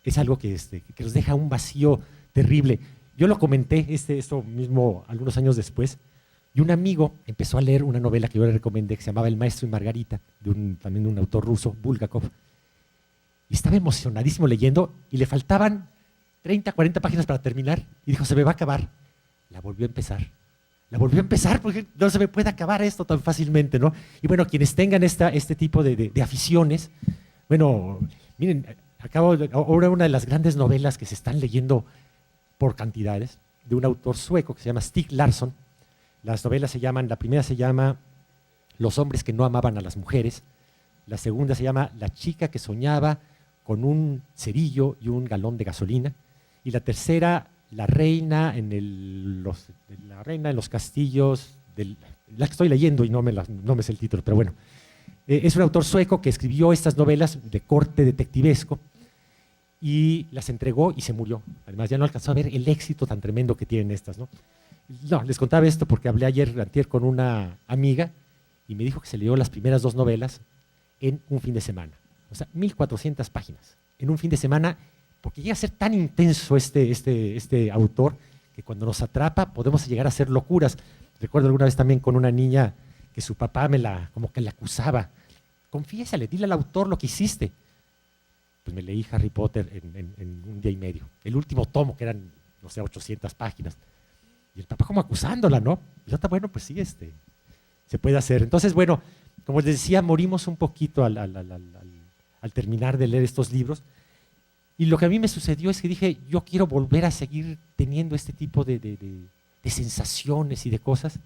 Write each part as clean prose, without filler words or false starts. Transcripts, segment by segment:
es algo que nos deja un vacío terrible. Yo lo comenté esto mismo algunos años después, y un amigo empezó a leer una novela que yo le recomendé que se llamaba El maestro y Margarita, también de un autor ruso, Bulgakov, y estaba emocionadísimo leyendo y le faltaban 30, 40 páginas para terminar y dijo, se me va a acabar. La volvió a empezar porque no se me puede acabar esto tan fácilmente, ¿no? Y bueno, quienes tengan este tipo de aficiones, bueno, miren, ahora una de las grandes novelas que se están leyendo por cantidades, de un autor sueco que se llama Stieg Larsson. Las novelas la primera se llama Los hombres que no amaban a las mujeres, la segunda se llama La chica que soñaba con un cerillo y un galón de gasolina, y la tercera, La reina en los castillos, la que estoy leyendo y no me sé el título, pero bueno. Es un autor sueco que escribió estas novelas de corte detectivesco y las entregó y se murió. Además, ya no alcanzó a ver el éxito tan tremendo que tienen estas, ¿no? No, les contaba esto porque hablé antier con una amiga y me dijo que se leyó las primeras 2 novelas en un fin de semana. O sea, 1400 páginas en un fin de semana, porque llega a ser tan intenso este autor que cuando nos atrapa podemos llegar a hacer locuras. Recuerdo alguna vez también con una niña que su papá como que la acusaba. Confiésale, dile al autor lo que hiciste. Pues me leí Harry Potter en un día y medio. El último tomo, que eran, no sé, 800 páginas. Y el papá como acusándola, ¿no? Y yo, bueno, pues sí, se puede hacer. Entonces, bueno, como les decía, morimos un poquito al terminar de leer estos libros. Y lo que a mí me sucedió es que dije, yo quiero volver a seguir teniendo este tipo de sensaciones y de cosas.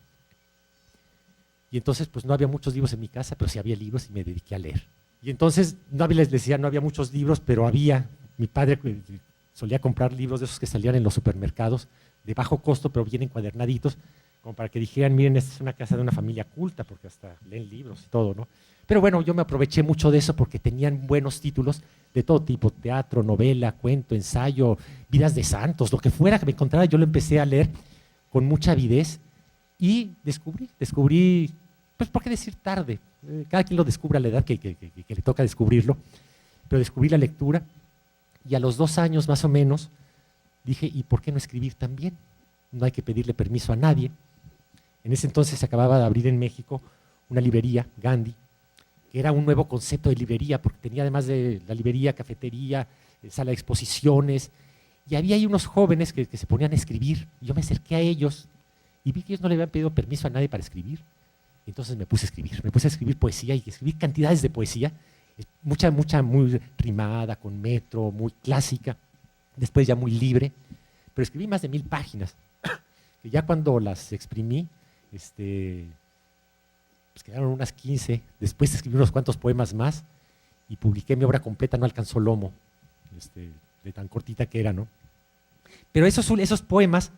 Y entonces, pues no había muchos libros en mi casa, pero sí había libros y me dediqué a leer. Y entonces, les decía, no había muchos libros, pero mi padre solía comprar libros de esos que salían en los supermercados, de bajo costo, pero bien encuadernaditos, como para que dijeran, miren, esta es una casa de una familia culta, porque hasta leen libros y todo, ¿no? Pero bueno, yo me aproveché mucho de eso porque tenían buenos títulos de todo tipo, teatro, novela, cuento, ensayo, vidas de santos, lo que fuera que me encontrara, yo lo empecé a leer con mucha avidez y descubrí, pues, ¿por qué decir tarde? Cada quien lo descubre a la edad que le toca descubrirlo, pero descubrí la lectura y a los 2 años más o menos dije, ¿y por qué no escribir también? No hay que pedirle permiso a nadie. En ese entonces se acababa de abrir en México una librería, Gandhi, que era un nuevo concepto de librería, porque tenía además de la librería, cafetería, sala de exposiciones, y había ahí unos jóvenes que se ponían a escribir. Y yo me acerqué a ellos y vi que ellos no le habían pedido permiso a nadie para escribir. Y entonces me puse a escribir poesía y escribí cantidades de poesía, mucha, muy rimada, con metro, muy clásica, después ya muy libre, pero escribí más de 1000 páginas, que ya cuando las exprimí, pues quedaron unas 15, después escribí unos cuantos poemas más y publiqué mi obra completa, No alcanzó lomo, de tan cortita que era, ¿no? Pero esos poemas,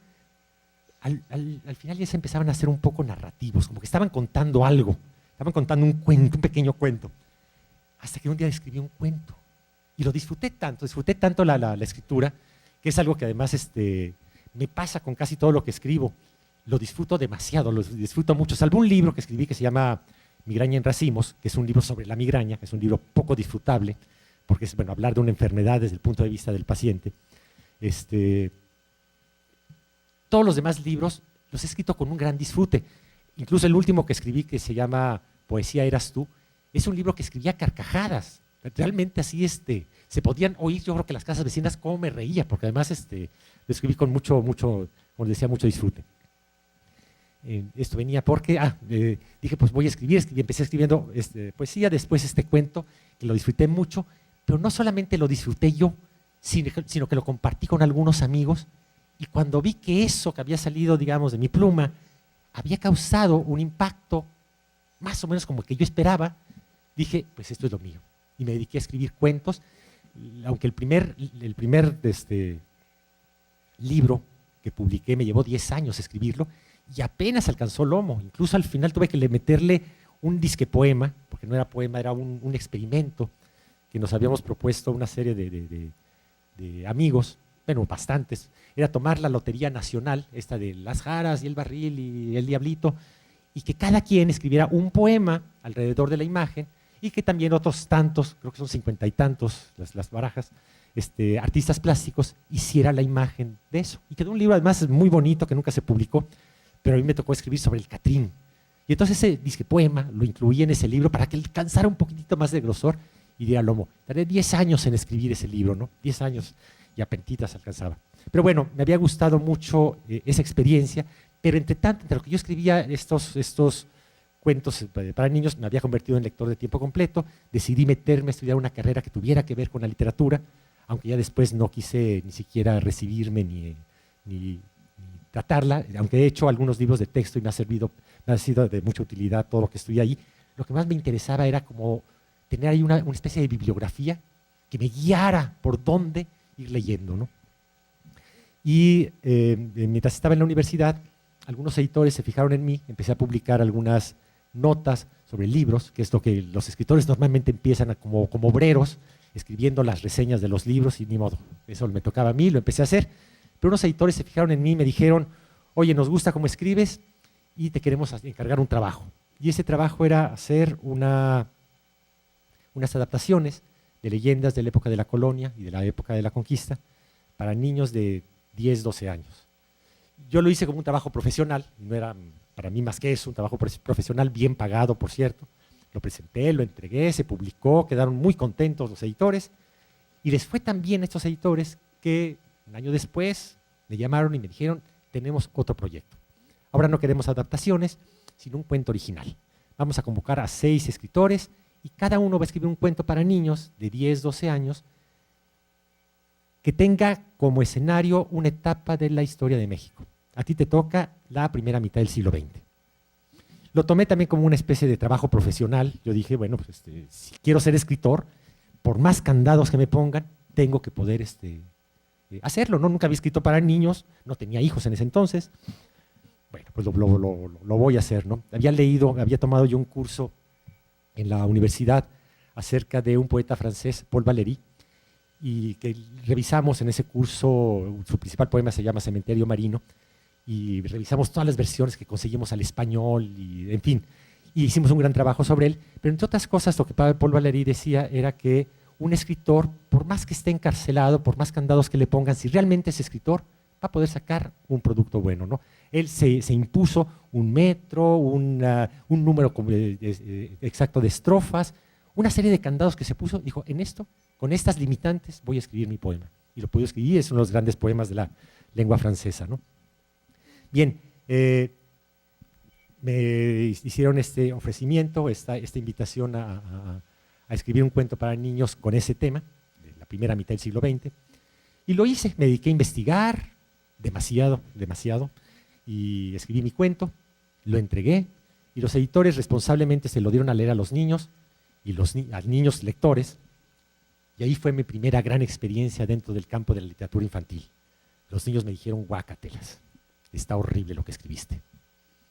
al final ya se empezaban a ser un poco narrativos, como que estaban contando algo, estaban contando un cuento, un pequeño cuento, hasta que un día escribí un cuento y lo disfruté tanto la escritura, que es algo que además me pasa con casi todo lo que escribo. Lo disfruto demasiado, lo disfruto mucho. Salvo un libro que escribí que se llama Migraña en racimos, que es un libro sobre la migraña, que es un libro poco disfrutable, porque es hablar de una enfermedad desde el punto de vista del paciente. Todos los demás libros los he escrito con un gran disfrute. Incluso el último que escribí, que se llama Poesía eras tú, es un libro que escribía a carcajadas. Realmente así se podían oír, yo creo que las casas vecinas, cómo me reía, porque además lo escribí con mucho, como decía, mucho disfrute. Esto venía porque dije, pues voy a escribir, empecé escribiendo poesía, después este cuento, que lo disfruté mucho, pero no solamente lo disfruté yo, sino que lo compartí con algunos amigos, y cuando vi que eso que había salido, digamos, de mi pluma, había causado un impacto más o menos como el que yo esperaba, dije, pues esto es lo mío. Y me dediqué a escribir cuentos, aunque el primer libro que publiqué me llevó 10 años escribirlo, y apenas alcanzó lomo. Incluso al final tuve que meterle un disque poema, porque no era poema, era un experimento que nos habíamos propuesto una serie de amigos, bueno, bastantes. Era tomar la lotería nacional, esta de las jaras y el barril y el diablito, y que cada quien escribiera un poema alrededor de la imagen, y que también otros tantos, creo que son 50 y tantos las barajas, artistas plásticos, hiciera la imagen de eso. Y quedó un libro además muy bonito que nunca se publicó, pero a mí me tocó escribir sobre el Catrín. Y entonces ese disque poema lo incluí en ese libro para que alcanzara un poquitito más de grosor y diera lomo. Tardé 10 años en escribir ese libro, ¿no? 10 años y apentitas alcanzaba. Pero bueno, me había gustado mucho esa experiencia, pero entre tanto, entre lo que yo escribía estos cuentos para niños, me había convertido en lector de tiempo completo, decidí meterme a estudiar una carrera que tuviera que ver con la literatura, aunque ya después no quise ni siquiera recibirme ni tratarla, aunque he hecho algunos libros de texto y me ha sido de mucha utilidad todo lo que estudié ahí. Lo que más me interesaba era como tener ahí una especie de bibliografía que me guiara por dónde ir leyendo, ¿no? Y mientras estaba en la universidad, algunos editores se fijaron en mí, empecé a publicar algunas notas sobre libros, que es lo que los escritores normalmente empiezan como obreros, escribiendo las reseñas de los libros, y ni modo, eso me tocaba a mí, lo empecé a hacer. Pero unos editores se fijaron en mí y me dijeron, oye, nos gusta cómo escribes y te queremos encargar un trabajo. Y ese trabajo era hacer unas adaptaciones de leyendas de la época de la colonia y de la época de la conquista para niños de 10, 12 años. Yo lo hice como un trabajo profesional, no era para mí más que eso, un trabajo profesional bien pagado, por cierto. Lo presenté, lo entregué, se publicó, quedaron muy contentos los editores y les fue tan bien a estos editores que un año después me llamaron y me dijeron, tenemos otro proyecto. Ahora no queremos adaptaciones, sino un cuento original. Vamos a convocar a 6 escritores y cada uno va a escribir un cuento para niños de 10, 12 años que tenga como escenario una etapa de la historia de México. A ti te toca la primera mitad del siglo XX. Lo tomé también como una especie de trabajo profesional. Yo dije, bueno, pues si quiero ser escritor, por más candados que me pongan, tengo que poder hacerlo, ¿no? Nunca había escrito para niños, no tenía hijos en ese entonces. Bueno, pues lo voy a hacer, ¿no? Había tomado yo un curso en la universidad acerca de un poeta francés, Paul Valéry, y que revisamos en ese curso, su principal poema se llama Cementerio Marino, y revisamos todas las versiones que conseguimos al español, y en fin, y hicimos un gran trabajo sobre él, pero entre otras cosas lo que Paul Valéry decía era que un escritor, por más que esté encarcelado, por más candados que le pongan, si realmente es escritor, va a poder sacar un producto bueno, ¿no? Él se impuso un metro, un número exacto de estrofas, una serie de candados que se puso, dijo, con estas limitantes voy a escribir mi poema. Y lo pudo escribir, es uno de los grandes poemas de la lengua francesa, ¿no? Bien, me hicieron este ofrecimiento, esta invitación a escribir un cuento para niños con ese tema, de la primera mitad del siglo XX, y lo hice, me dediqué a investigar demasiado, y escribí mi cuento, lo entregué, y los editores responsablemente se lo dieron a leer a los niños, y a niños lectores, y ahí fue mi primera gran experiencia dentro del campo de la literatura infantil. Los niños me dijeron, guácatelas, está horrible lo que escribiste.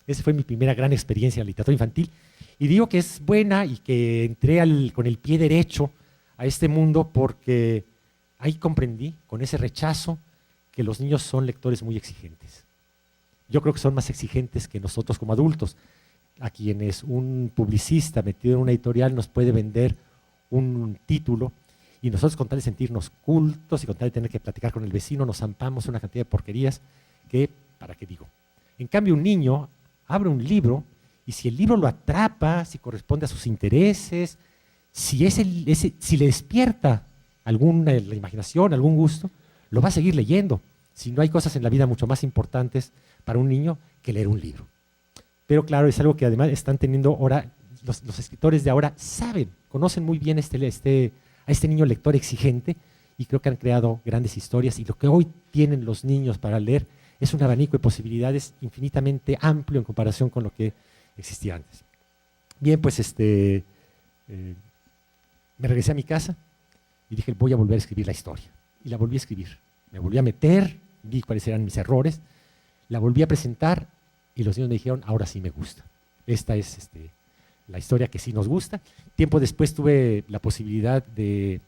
Esa fue mi primera gran experiencia en la literatura infantil, y digo que es buena y que entré con el pie derecho a este mundo porque ahí comprendí, con ese rechazo, que los niños son lectores muy exigentes. Yo creo que son más exigentes que nosotros como adultos, a quienes un publicista metido en una editorial nos puede vender un título y nosotros con tal de sentirnos cultos y con tal de tener que platicar con el vecino nos zampamos una cantidad de porquerías que, ¿para qué digo? En cambio un niño abre un libro y si el libro lo atrapa, si corresponde a sus intereses, si le despierta la imaginación, algún gusto, lo va a seguir leyendo. Si no hay cosas en la vida mucho más importantes para un niño que leer un libro. Pero claro, es algo que además están teniendo ahora, los escritores de ahora conocen muy bien a este niño lector exigente y creo que han creado grandes historias y lo que hoy tienen los niños para leer es un abanico de posibilidades infinitamente amplio en comparación con lo que existía antes. Bien, pues me regresé a mi casa y dije, voy a volver a escribir la historia. Y la volví a escribir. Me volví a meter, vi cuáles eran mis errores, la volví a presentar y los niños me dijeron, ahora sí me gusta. Esta es la historia que sí nos gusta. Tiempo después tuve la posibilidad de